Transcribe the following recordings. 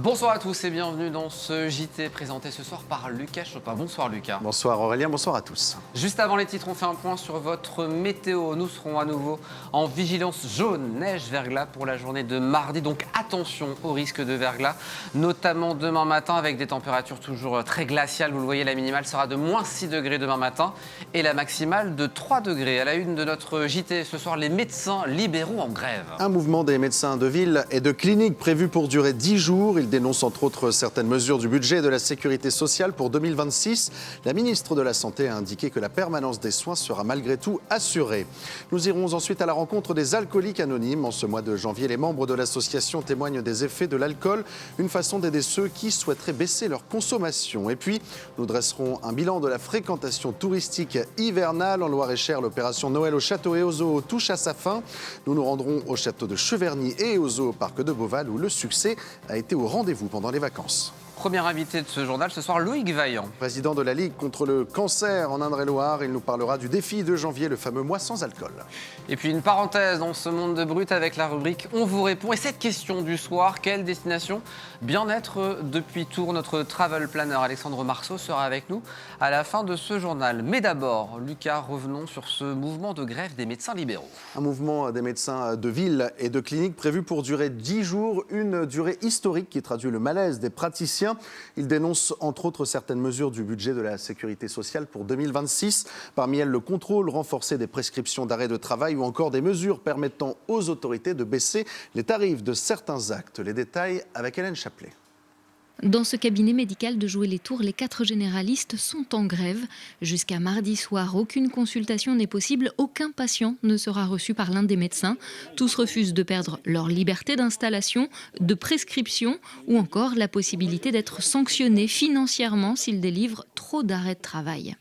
Bonsoir à tous et bienvenue dans ce JT présenté ce soir par Lucas Chopin. Bonsoir Lucas. Bonsoir Aurélien, bonsoir à tous. Juste avant les titres, on fait un point sur votre météo. Nous serons à nouveau en vigilance jaune, neige, verglas pour la journée de mardi. Donc attention au risque de verglas, notamment demain matin avec des températures toujours très glaciales. Vous le voyez, la minimale sera de moins 6 degrés demain matin et la maximale de 3 degrés. À la une de notre JT ce soir, les médecins libéraux en grève. Un mouvement des médecins de ville et de clinique prévu pour durer 10 jours. Il dénonce entre autres certaines mesures du budget de la sécurité sociale pour 2026. La ministre de la Santé a indiqué que la permanence des soins sera malgré tout assurée. Nous irons ensuite à la rencontre des alcooliques anonymes. En ce mois de janvier, les membres de l'association témoignent des effets de l'alcool, une façon d'aider ceux qui souhaiteraient baisser leur consommation. Et puis, nous dresserons un bilan de la fréquentation touristique hivernale. En Loire-et-Cher, l'opération Noël au château et au zoo touche à sa fin. Nous nous rendrons au château de Cheverny et au zoo parc de Beauval où le succès a été au rendez-vous pendant les vacances. Premier invité de ce journal ce soir, Loïc Vaillant. Président de la Ligue contre le cancer en Indre-et-Loire, il nous parlera du défi de janvier, le fameux mois sans alcool. Et puis une parenthèse dans ce monde de brut avec la rubrique On vous répond. Et cette question du soir, quelle destination bien-être depuis Tours? Notre travel planner Alexandre Marceau sera avec nous à la fin de ce journal. Mais d'abord, Lucas, revenons sur ce mouvement de grève des médecins libéraux. Un mouvement des médecins de ville et de clinique prévu pour durer 10 jours, une durée historique qui traduit le malaise des praticiens. Il dénonce entre autres certaines mesures du budget de la sécurité sociale pour 2026. Parmi elles, le contrôle renforcé des prescriptions d'arrêt de travail ou encore des mesures permettant aux autorités de baisser les tarifs de certains actes. Les détails avec Hélène Chaplet. Dans ce cabinet médical de Joué-les-Tours, les 4 généralistes sont en grève. Jusqu'à mardi soir, aucune consultation n'est possible, aucun patient ne sera reçu par l'un des médecins. Tous refusent de perdre leur liberté d'installation, de prescription ou encore la possibilité d'être sanctionnés financièrement s'ils délivrent trop d'arrêts de travail.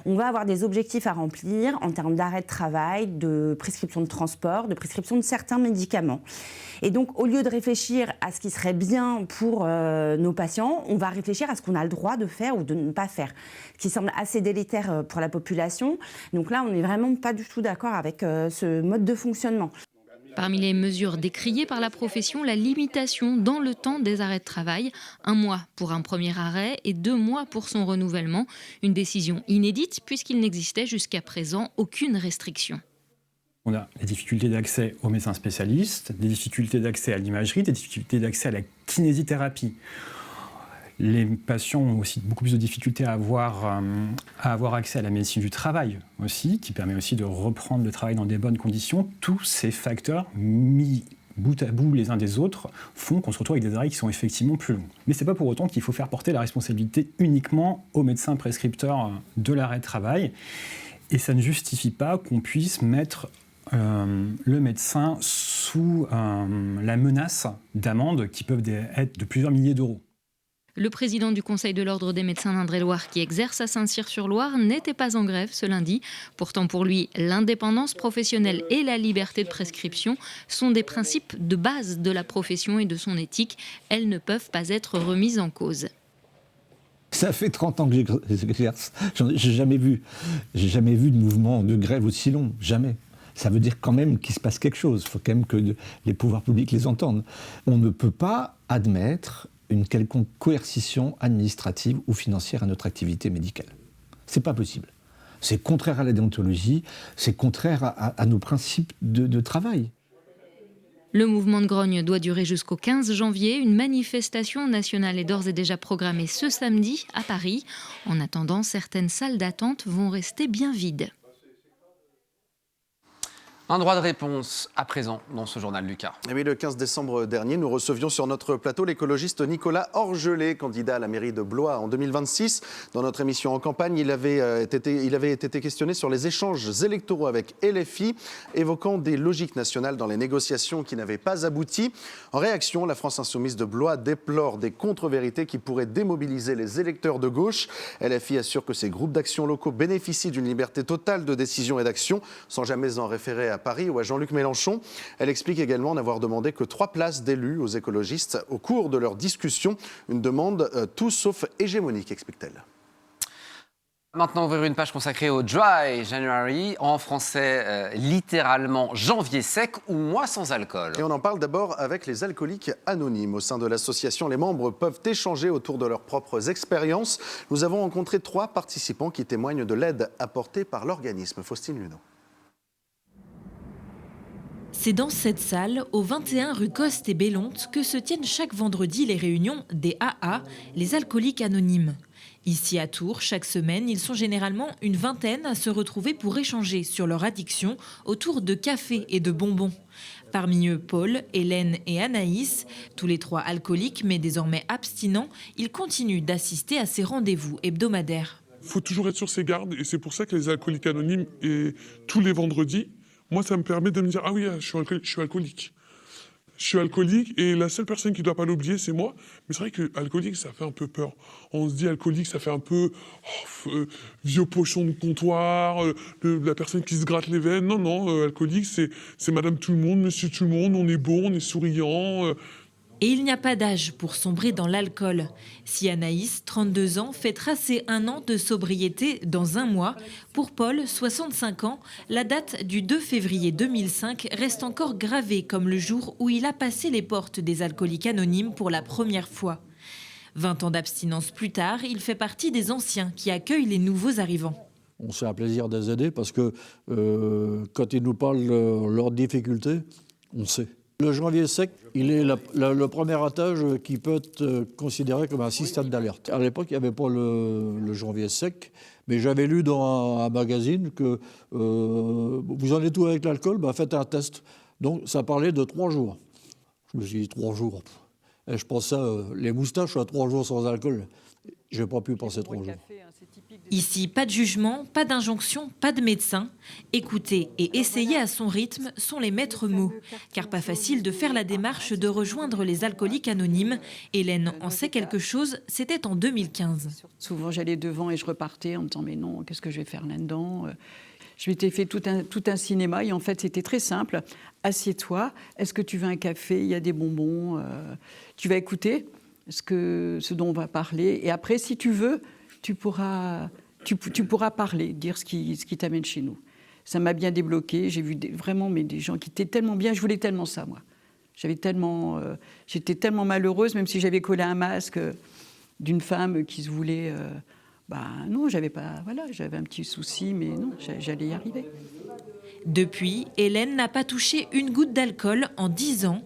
On va avoir des objectifs à remplir en termes d'arrêt de travail, de prescription de transport, de prescription de certains médicaments. Et donc, au lieu de réfléchir à ce qui serait bien pour nos patients, on va réfléchir à ce qu'on a le droit de faire ou de ne pas faire, ce qui semble assez délétère pour la population. Donc là, on n'est vraiment pas du tout d'accord avec ce mode de fonctionnement. Parmi les mesures décriées par la profession, la limitation dans le temps des arrêts de travail. 1 mois pour un premier arrêt et 2 mois pour son renouvellement. Une décision inédite puisqu'il n'existait jusqu'à présent aucune restriction. On a des difficultés d'accès aux médecins spécialistes, des difficultés d'accès à l'imagerie, des difficultés d'accès à la kinésithérapie. Les patients ont aussi beaucoup plus de difficultés à avoir accès à la médecine du travail aussi, qui permet aussi de reprendre le travail dans des bonnes conditions. Tous ces facteurs mis bout à bout les uns des autres font qu'on se retrouve avec des arrêts qui sont effectivement plus longs. Mais ce n'est pas pour autant qu'il faut faire porter la responsabilité uniquement aux médecins prescripteurs de l'arrêt de travail. Et ça ne justifie pas qu'on puisse mettre le médecin sous la menace d'amendes qui peuvent être de plusieurs milliers d'euros. Le président du Conseil de l'Ordre des médecins d'Indre-et-Loire qui exerce à Saint-Cyr-sur-Loire n'était pas en grève ce lundi. Pourtant pour lui, l'indépendance professionnelle et la liberté de prescription sont des principes de base de la profession et de son éthique. Elles ne peuvent pas être remises en cause. Ça fait 30 ans que j'exerce. J'ai jamais vu de mouvement de grève aussi long. Jamais. Ça veut dire quand même qu'il se passe quelque chose. Il faut quand même que les pouvoirs publics les entendent. On ne peut pas admettre une quelconque coercition administrative ou financière à notre activité médicale. C'est pas possible. C'est contraire à la déontologie, c'est contraire à nos principes de travail. Le mouvement de grogne doit durer jusqu'au 15 janvier. Une manifestation nationale est d'ores et déjà programmée ce samedi à Paris. En attendant, certaines salles d'attente vont rester bien vides. Un droit de réponse à présent dans ce journal, Lucas. Et oui, le 15 décembre dernier, nous recevions sur notre plateau l'écologiste Nicolas Orgelet, candidat à la mairie de Blois en 2026. Dans notre émission En campagne, il avait été questionné sur les échanges électoraux avec LFI, évoquant des logiques nationales dans les négociations qui n'avaient pas abouti. En réaction, la France insoumise de Blois déplore des contre-vérités qui pourraient démobiliser les électeurs de gauche. LFI assure que ces groupes d'action locaux bénéficient d'une liberté totale de décision et d'action, sans jamais en référer à Paris ou à Jean-Luc Mélenchon. Elle explique également n'avoir demandé que 3 places d'élus aux écologistes au cours de leur discussion. Une demande tout sauf hégémonique, explique-t-elle. Maintenant, ouvrir une page consacrée au Dry January, en français littéralement janvier sec ou mois sans alcool. Et on en parle d'abord avec les alcooliques anonymes. Au sein de l'association, les membres peuvent échanger autour de leurs propres expériences. Nous avons rencontré 3 participants qui témoignent de l'aide apportée par l'organisme. Faustine Luneau. C'est dans cette salle, au 21 rue Coste et Bellonte, que se tiennent chaque vendredi les réunions des AA, les alcooliques anonymes. Ici à Tours, chaque semaine, ils sont généralement une vingtaine à se retrouver pour échanger sur leur addiction autour de café et de bonbons. Parmi eux, Paul, Hélène et Anaïs, tous les 3 alcooliques mais désormais abstinents, ils continuent d'assister à ces rendez-vous hebdomadaires. Il faut toujours être sur ses gardes et c'est pour ça que les alcooliques anonymes, et tous les vendredis, moi ça me permet de me dire « Ah oui, je suis alcoolique ». Je suis alcoolique et la seule personne qui ne doit pas l'oublier, c'est moi. Mais c'est vrai que alcoolique, ça fait un peu peur. On se dit alcoolique, ça fait un peu vieux pochon de comptoir, la personne qui se gratte les veines. Non, alcoolique, c'est madame tout le monde, monsieur tout le monde, on est beau, on est souriant. Et il n'y a pas d'âge pour sombrer dans l'alcool. Si Anaïs, 32 ans, fait tracer 1 an de sobriété dans 1 mois, pour Paul, 65 ans, la date du 2 février 2005 reste encore gravée comme le jour où il a passé les portes des alcooliques anonymes pour la première fois. 20 ans d'abstinence plus tard, il fait partie des anciens qui accueillent les nouveaux arrivants. On se fait un plaisir de les aider parce que quand ils nous parlent de leurs difficultés, on sait. Le janvier sec, il est le premier attache qui peut être considéré comme un système d'alerte. À l'époque, il n'y avait pas le janvier sec, mais j'avais lu dans un magazine que vous en êtes où avec l'alcool ? Faites un test. Donc ça parlait de 3 jours. Je me suis dit 3 jours. Et je pensais, les moustaches à 3 jours sans alcool. Je n'ai pas pu penser 3 jours. Ici, pas de jugement, pas d'injonction, pas de médecin. Écouter et essayer à son rythme sont les maîtres mots. Car pas facile de faire la démarche de rejoindre les alcooliques anonymes. Hélène en sait quelque chose, c'était en 2015. Souvent, j'allais devant et je repartais en me disant « Mais non, qu'est-ce que je vais faire là-dedans ?» Je m'étais fait tout un cinéma et en fait, c'était très simple. Assieds-toi, est-ce que tu veux un café ? Il y a des bonbons. Tu vas écouter ce dont on va parler. Et après, si tu veux, tu pourras parler, dire ce qui t'amène chez nous. Ça m'a bien débloqué. J'ai vu vraiment des gens qui étaient tellement bien. Je voulais tellement ça, moi. J'étais tellement malheureuse, même si j'avais collé un masque d'une femme qui se voulait... non, j'avais un petit souci, mais non, j'allais y arriver. Depuis, Hélène n'a pas touché une goutte d'alcool en 10 ans.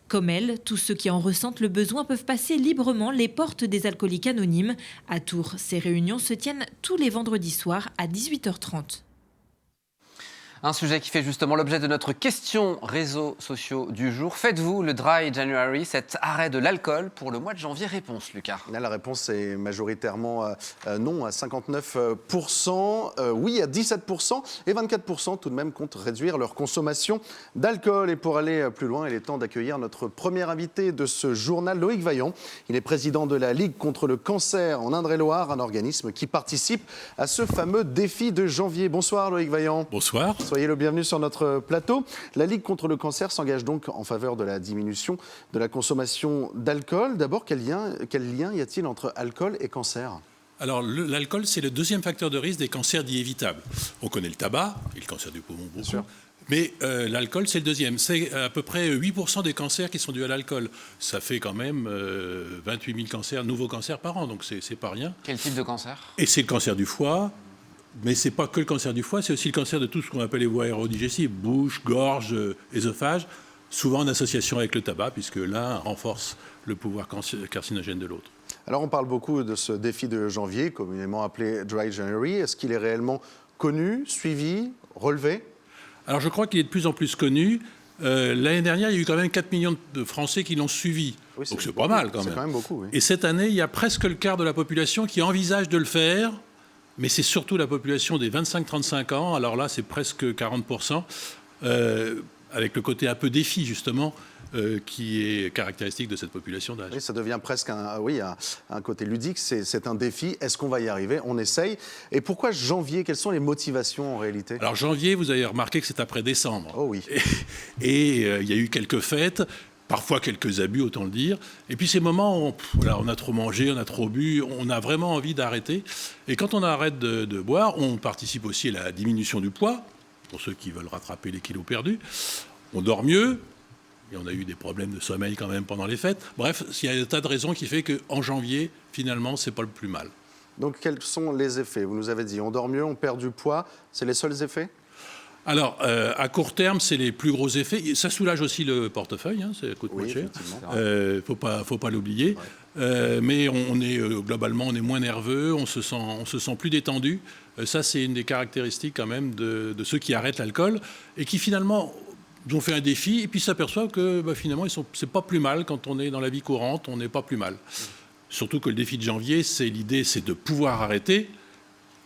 Comme elle, tous ceux qui en ressentent le besoin peuvent passer librement les portes des alcooliques anonymes. À Tours, ces réunions se tiennent tous les vendredis soirs à 18h30. Un sujet qui fait justement l'objet de notre question réseaux sociaux du jour. Faites-vous le Dry January, cet arrêt de l'alcool pour le mois de janvier? Réponse, Lucas. Là, la réponse est majoritairement non à 59%, oui à 17% et 24% tout de même comptent réduire leur consommation d'alcool. Et pour aller plus loin, il est temps d'accueillir notre premier invité de ce journal, Loïc Vaillant. Il est président de la Ligue contre le cancer en Indre-et-Loire, un organisme qui participe à ce fameux défi de janvier. Bonsoir Loïc Vaillant. Bonsoir. Soyez le bienvenu sur notre plateau. La Ligue contre le cancer s'engage donc en faveur de la diminution de la consommation d'alcool. D'abord, quel lien y a-t-il entre alcool et cancer ? Alors, l'alcool, c'est le 2e facteur de risque des cancers dits évitables. On connaît le tabac et le cancer du poumon beaucoup. Bien sûr. Mais l'alcool, c'est le 2e. C'est à peu près 8% des cancers qui sont dus à l'alcool. Ça fait quand même 28 000 nouveaux cancers par an, donc c'est pas rien. Quel type de cancer ? Et c'est le cancer du foie. Mais ce n'est pas que le cancer du foie, c'est aussi le cancer de tout ce qu'on appelle les voies aérodigestives, bouche, gorge, œsophage, souvent en association avec le tabac, puisque l'un renforce le pouvoir carcinogène de l'autre. Alors on parle beaucoup de ce défi de janvier, communément appelé Dry January. Est-ce qu'il est réellement connu, suivi, relevé ? Alors je crois qu'il est de plus en plus connu. L'année dernière, il y a eu quand même 4 millions de Français qui l'ont suivi. Oui, donc c'est pas mal quand même. C'est quand même beaucoup, oui. Et cette année, il y a presque le quart de la population qui envisage de le faire. Mais c'est surtout la population des 25-35 ans, alors là c'est presque 40%, avec le côté un peu défi justement, qui est caractéristique de cette population d'âge. Oui, ça devient presque un côté ludique, c'est un défi. Est-ce qu'on va y arriver ? On essaye. Et pourquoi janvier ? Quelles sont les motivations en réalité ? Alors janvier, vous avez remarqué que c'est après décembre. Oh oui. Et il y a eu quelques fêtes. Parfois quelques abus, autant le dire. Et puis ces moments où on a trop mangé, on a trop bu, on a vraiment envie d'arrêter. Et quand on arrête de boire, on participe aussi à la diminution du poids, pour ceux qui veulent rattraper les kilos perdus. On dort mieux. Et on a eu des problèmes de sommeil quand même pendant les fêtes. Bref, il y a un tas de raisons qui fait qu'en janvier, finalement, c'est pas le plus mal. Donc, quels sont les effets? Vous nous avez dit, on dort mieux, on perd du poids. C'est les seuls effets? Alors, à court terme, c'est les plus gros effets. Ça soulage aussi le portefeuille, hein, ça coûte moins cher. Faut pas l'oublier. Ouais. Mais globalement, on est moins nerveux, on se sent plus détendu. Ça, c'est une des caractéristiques quand même de ceux qui arrêtent l'alcool et qui finalement... Ils ont fait un défi et puis s'aperçoivent que finalement, c'est pas plus mal quand on est dans la vie courante, on n'est pas plus mal. Surtout que le défi de janvier, l'idée, c'est de pouvoir arrêter,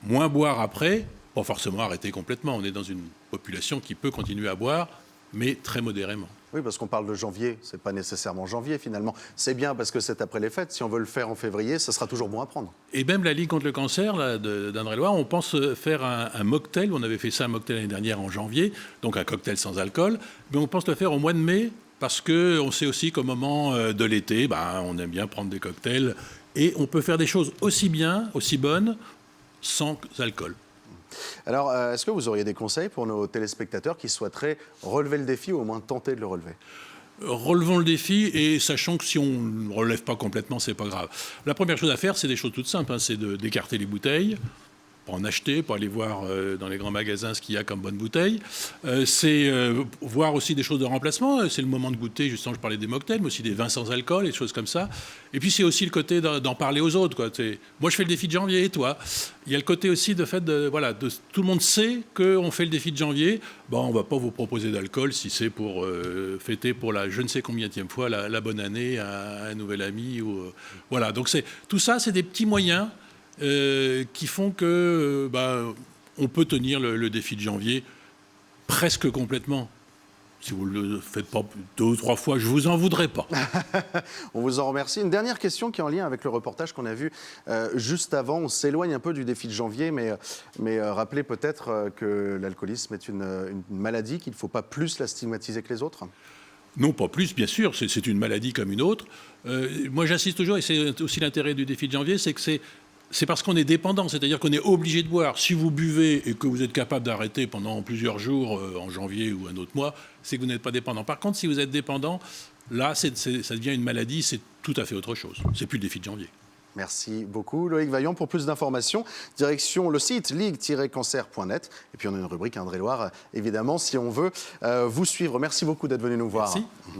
moins boire après, pas forcément arrêter complètement. On est dans une population qui peut continuer à boire, mais très modérément. Oui, parce qu'on parle de janvier, c'est pas nécessairement janvier finalement. C'est bien parce que c'est après les fêtes. Si on veut le faire en février, ça sera toujours bon à prendre. Et même la Ligue contre le cancer d'Indre-et-Loire, on pense faire un mocktail. On avait fait ça, un mocktail l'année dernière en janvier, donc un cocktail sans alcool. Mais on pense le faire au mois de mai parce qu'on sait aussi qu'au moment de l'été, on aime bien prendre des cocktails. Et on peut faire des choses aussi bien, aussi bonnes, sans alcool. Alors, est-ce que vous auriez des conseils pour nos téléspectateurs qui souhaiteraient relever le défi ou au moins tenter de le relever? Relevons le défi et sachant que si on ne relève pas complètement, c'est pas grave. La première chose à faire, c'est des choses toutes simples. C'est d'écarter les bouteilles, pas en acheter, pas aller voir dans les grands magasins ce qu'il y a comme bonne bouteille. C'est voir aussi des choses de remplacement. C'est le moment de goûter, justement, je parlais des mocktails, mais aussi des vins sans alcool, des choses comme ça. Et puis c'est aussi le côté d'en parler aux autres, quoi. Moi, je fais le défi de janvier, et toi? Il y a le côté aussi tout le monde sait qu'on fait le défi de janvier. On ne va pas vous proposer d'alcool si c'est pour fêter pour la je ne sais combienième fois la bonne année à un nouvel ami. Voilà, donc tout ça, c'est des petits moyens qui font que on peut tenir le défi de janvier presque complètement. Si vous ne le faites pas 2 ou 3 fois, je ne vous en voudrais pas. On vous en remercie. Une dernière question qui est en lien avec le reportage qu'on a vu juste avant. On s'éloigne un peu du défi de janvier, mais rappelez peut-être que l'alcoolisme est une maladie, qu'il ne faut pas plus la stigmatiser que les autres. Non, pas plus, bien sûr. C'est une maladie comme une autre. Moi, j'insiste toujours, et c'est aussi l'intérêt du défi de janvier, c'est que c'est parce qu'on est dépendant, c'est-à-dire qu'on est obligé de boire. Si vous buvez et que vous êtes capable d'arrêter pendant plusieurs jours, en janvier ou un autre mois, c'est que vous n'êtes pas dépendant. Par contre, si vous êtes dépendant, là, ça devient une maladie, c'est tout à fait autre chose. C'est plus le défi de janvier. Merci beaucoup Loïc Vaillant. Pour plus d'informations, direction le site ligue-cancer.net. Et puis on a une rubrique Indre-et-Loire, évidemment, si on veut vous suivre. Merci beaucoup d'être venu nous voir.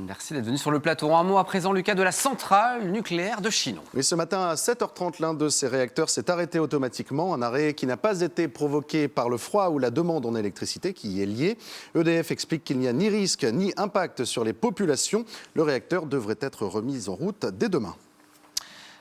Merci d'être venu sur le plateau. Un mot à présent, Lucas, de la centrale nucléaire de Chinon. Oui, ce matin à 7h30, l'un de ces réacteurs s'est arrêté automatiquement. Un arrêt qui n'a pas été provoqué par le froid ou la demande en électricité qui y est liée. EDF explique qu'il n'y a ni risque ni impact sur les populations. Le réacteur devrait être remis en route dès demain.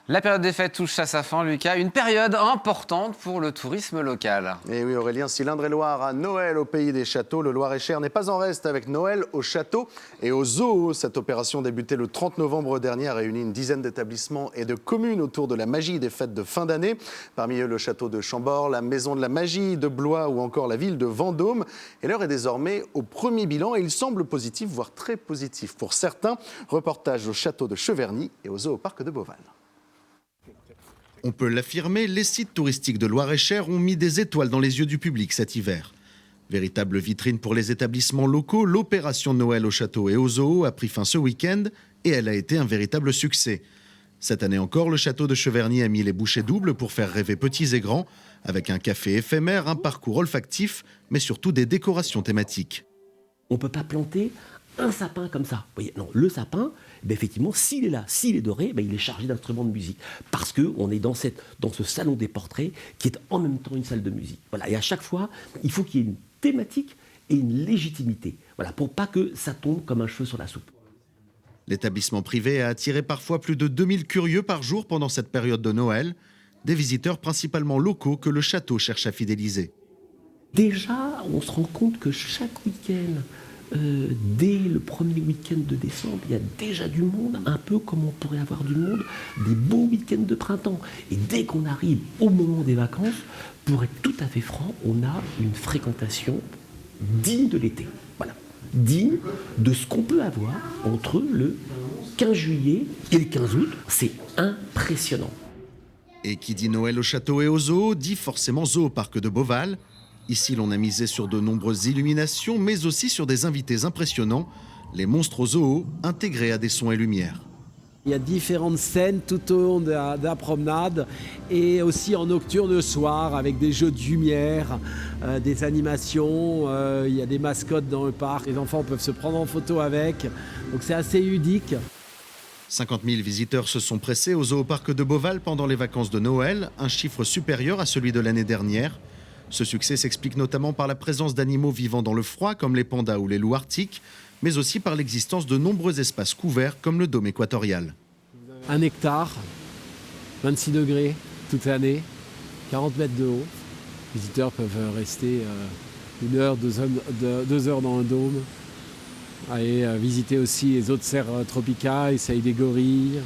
La période des fêtes touche à sa fin, Lucas. Une période importante pour le tourisme local. Et oui, Aurélien, si l'Indre-et-Loire a Noël au pays des châteaux, le Loir-et-Cher n'est pas en reste avec Noël au château et au zoo. Cette opération débutée le 30 novembre dernier a réuni une dizaine d'établissements et de communes autour de la magie des fêtes de fin d'année. Parmi eux, le château de Chambord, la maison de la magie de Blois ou encore la ville de Vendôme. Et l'heure est désormais au premier bilan et il semble positif, voire très positif pour certains. Reportage au château de Cheverny et au zoo au parc de Beauval. On peut l'affirmer, les sites touristiques de Loir-et-Cher ont mis des étoiles dans les yeux du public cet hiver. Véritable vitrine pour les établissements locaux, l'opération Noël au château et au zoo a pris fin ce week-end et elle a été un véritable succès. Cette année encore, le château de Cheverny a mis les bouchées doubles pour faire rêver petits et grands, avec un café éphémère, un parcours olfactif, mais surtout des décorations thématiques. On ne peut pas planter un sapin comme ça. Vous voyez, non, le sapin, effectivement, s'il est là, s'il est doré, il est chargé d'instruments de musique. Parce qu'on est dans ce salon des portraits qui est en même temps une salle de musique. Voilà. Et à chaque fois, il faut qu'il y ait une thématique et une légitimité. Voilà, pour pas que ça tombe comme un cheveu sur la soupe. L'établissement privé a attiré parfois plus de 2000 curieux par jour pendant cette période de Noël. Des visiteurs principalement locaux que le château cherche à fidéliser. Déjà, on se rend compte que chaque week-end, dès le premier week-end de décembre, il y a déjà du monde, un peu comme on pourrait avoir du monde des beaux week-ends de printemps. Et dès qu'on arrive au moment des vacances, pour être tout à fait franc, on a une fréquentation digne de l'été. Voilà. digne de ce qu'on peut avoir entre le 15 juillet et le 15 août. C'est impressionnant. Et qui dit Noël au château et au zoo, dit forcément zoo au parc de Beauval. Ici, l'on a misé sur de nombreuses illuminations, mais aussi sur des invités impressionnants, les monstres au zoo intégrés à des sons et lumières. Il y a différentes scènes tout au long de la promenade et aussi en nocturne le soir avec des jeux de lumière, des animations, il y a des mascottes dans le parc. Les enfants peuvent se prendre en photo avec, donc c'est assez ludique. 50 000 visiteurs se sont pressés au zoo au parc de Beauval pendant les vacances de Noël, un chiffre supérieur à celui de l'année dernière. Ce succès s'explique notamment par la présence d'animaux vivant dans le froid comme les pandas ou les loups arctiques, mais aussi par l'existence de nombreux espaces couverts comme le dôme équatorial. 1 hectare, 26 degrés toute l'année, 40 mètres de haut. Les visiteurs peuvent rester 1 heure, 2 heures dans un dôme. Aller visiter aussi les autres serres tropicales, essayer des gorilles,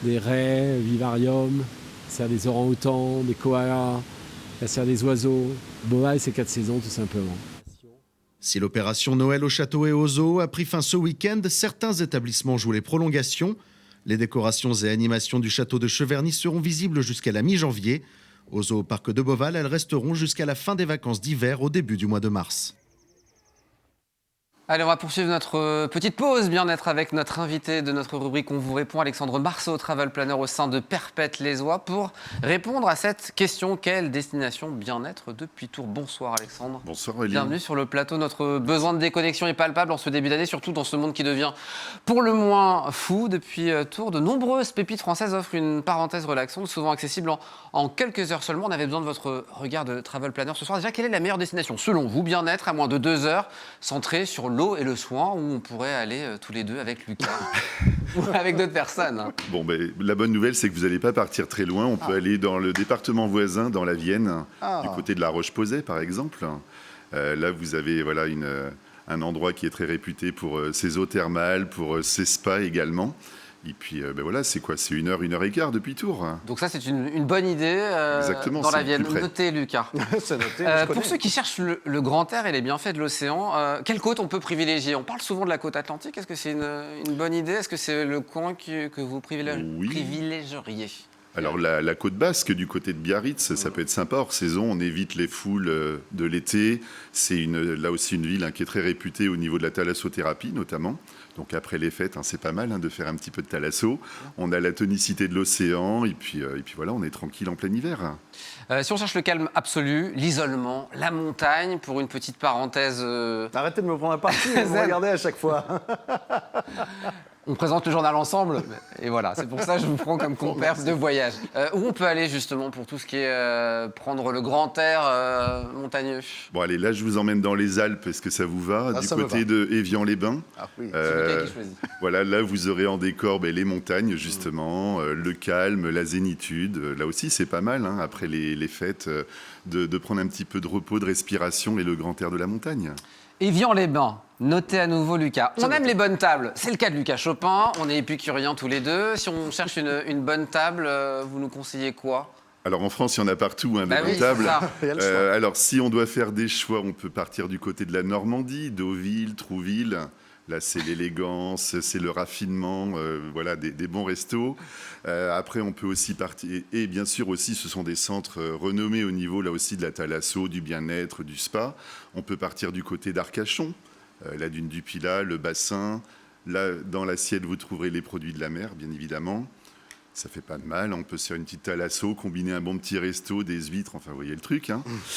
des raies, vivarium, serre des orang-outans, des koalas, la serre des oiseaux. Beauval, c'est 4 saisons tout simplement. Si l'opération Noël au château et au zoo a pris fin ce week-end, certains établissements jouent les prolongations. Les décorations et animations du château de Cheverny seront visibles jusqu'à la mi-janvier. Au zoo au parc de Beauval, elles resteront jusqu'à la fin des vacances d'hiver au début du mois de mars. Allez, on va poursuivre notre petite pause bien-être avec notre invité de notre rubrique On vous répond, Alexandre Marceau, travel planner au sein de Perpète-les-Oies, pour répondre à cette question: quelle destination bien-être depuis Tours? Bonsoir Alexandre. Bonsoir Aurélie. Bienvenue sur le plateau. Notre besoin de déconnexion est palpable en ce début d'année, surtout dans ce monde qui devient pour le moins fou. Depuis Tours, de nombreuses pépites françaises offrent une parenthèse relaxante, souvent accessible en quelques heures seulement. On avait besoin de votre regard de travel planner ce soir. Déjà, quelle est la meilleure destination selon vous, bien-être, à moins de 2 heures, centrée sur l'eau et le soin, où on pourrait aller tous les deux avec Lucas ou avec d'autres personnes? Bon, la bonne nouvelle, c'est que vous n'allez pas partir très loin. On peut aller dans le département voisin, dans la Vienne, du côté de la Roche-Posay, par exemple. Là, vous avez un endroit qui est très réputé pour ses eaux thermales, pour ses spas également. Et puis, voilà, c'est quoi? C'est 1 heure, 1 heure et quart depuis Tours. Donc ça, c'est une bonne idée Exactement, dans la Vienne. Notez, Lucas. C'est noté, pour ceux qui cherchent le grand air et les bienfaits de l'océan, quelle côte on peut privilégier? On parle souvent de la côte atlantique. Est-ce que c'est une bonne idée? Est-ce que c'est le coin que vous privilégieriez? Alors la côte basque du côté de Biarritz, ça peut être sympa hors saison, on évite les foules de l'été. C'est là aussi une ville qui est très réputée au niveau de la thalassothérapie notamment. Donc après les fêtes, c'est pas mal de faire un petit peu de thalasso. On a la tonicité de l'océan et puis voilà, on est tranquille en plein hiver. Si on cherche le calme absolu, l'isolement, la montagne, pour une petite parenthèse... Arrêtez de me prendre un parti, vous me regardez à chaque fois. On présente le journal ensemble, et voilà, c'est pour ça que je vous prends comme compère de voyage. Où on peut aller justement pour tout ce qui est prendre le grand air montagneux? Bon allez, là je vous emmène dans les Alpes, est-ce que ça vous va? Du côté de Évian-les-Bains. Ah oui, c'est Lucas qui choisit. Voilà, là vous aurez en décor les montagnes justement, le calme, la zénitude. Là aussi c'est pas mal, après les fêtes, de prendre un petit peu de repos, de respiration et le grand air de la montagne. Évian-les-Bains, notez à nouveau Lucas. On aime les bonnes tables, c'est le cas de Lucas Chopin, on est épicuriens tous les deux. Si on cherche une bonne table, vous nous conseillez quoi? Alors en France, il y en a partout, des bonnes tables. Alors si on doit faire des choix, on peut partir du côté de la Normandie, Deauville, Trouville. Là, c'est l'élégance, c'est le raffinement, voilà, des bons restos. Après, on peut aussi partir... Et bien sûr aussi, ce sont des centres renommés au niveau, là aussi, de la thalasso, du bien-être, du spa. On peut partir du côté d'Arcachon, la dune du Pilat, le bassin. Là, dans l'assiette, vous trouverez les produits de la mer, bien évidemment. Ça fait pas de mal, on peut se faire une petite thalasso, combiner un bon petit resto, des huîtres, enfin vous voyez le truc.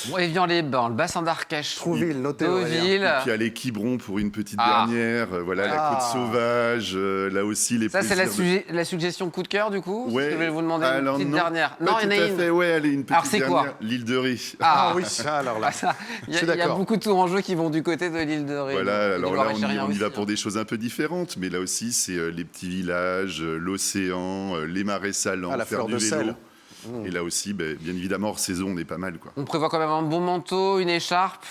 Bon, Évian-les-Bains, le bassin d'Arcachon, Trouville, notez. Deauville. Et puis aller Quiberon pour une petite dernière, voilà la côte sauvage, là aussi les plaisirs. Ça c'est la suggestion coup de cœur du coup? Ouais. Je vais vous demander une petite dernière. Non, il y en a une. Fait, ouais, allez, une petite alors c'est dernière. Quoi? L'île de Ré. Ah oui, ça alors là. Il y a beaucoup de tours en jeu qui vont du côté de l'île de Ré. Voilà, alors là on y va pour des choses un peu différentes, mais là aussi c'est les petits villages, l'océan, les marais salants. Faire du vélo. Et là aussi, bien évidemment, hors saison, on est pas mal. On prévoit quand même un bon manteau, une écharpe.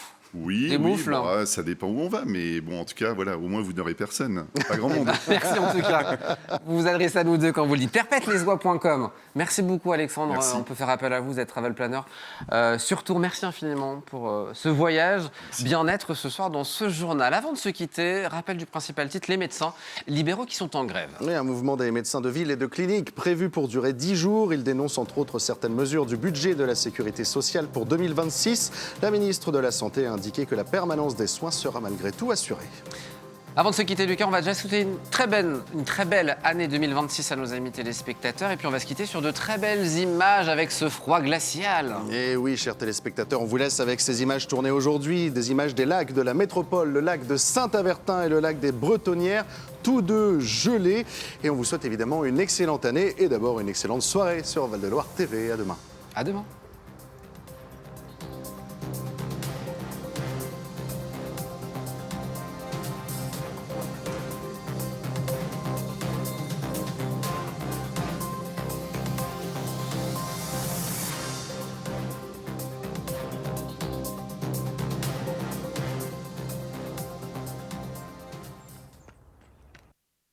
des moufles. Bon, ça dépend où on va, mais bon, en tout cas, voilà, au moins vous n'aurez personne. Pas grand monde. Merci en tout cas. Vous vous adressez à nous deux quand vous le dites. Perpètelesvoix.com. Merci beaucoup Alexandre. Merci. On peut faire appel à vous, vous êtes travel planner. Surtout, merci infiniment pour ce voyage. Bien-être ce soir dans ce journal. Avant de se quitter, rappel du principal titre, les médecins libéraux qui sont en grève. Oui, un mouvement des médecins de ville et de clinique prévu pour durer 10 jours. Ils dénoncent entre autres certaines mesures du budget de la sécurité sociale pour 2026. La ministre de la Santé a indiqué que la permanence des soins sera malgré tout assurée. Avant de se quitter, Lucas, on va déjà souhaiter une très belle année 2026 à nos amis téléspectateurs. Et puis on va se quitter sur de très belles images avec ce froid glacial. Et oui, chers téléspectateurs, on vous laisse avec ces images tournées aujourd'hui, des images des lacs de la métropole, le lac de Saint-Avertin et le lac des Bretonnières, tous deux gelés. Et on vous souhaite évidemment une excellente année et d'abord une excellente soirée sur Val de Loire TV. À demain. À demain.